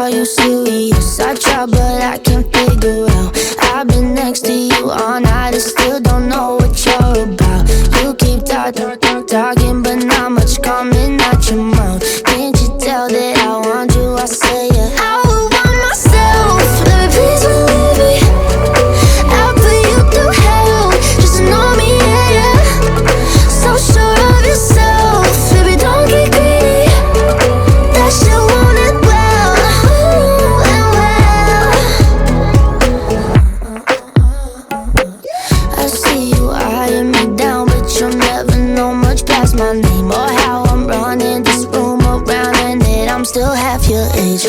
Are you serious? I try but I can't figure out. I've been next to you all night and still don't know what you're about. You keep talking but not much coming out your mouth. Can't you tell that I want you? I say yeah. I would want myself, baby, please believe me. I'll put you through hell, just to know me, yeah, yeah. So sure of yourself, baby, don't get greedy. That shit want it well, ooh, and well. I see you eyeing me down, but you'll never know much past my name or how I'm running this room around, and that I'm still half your age.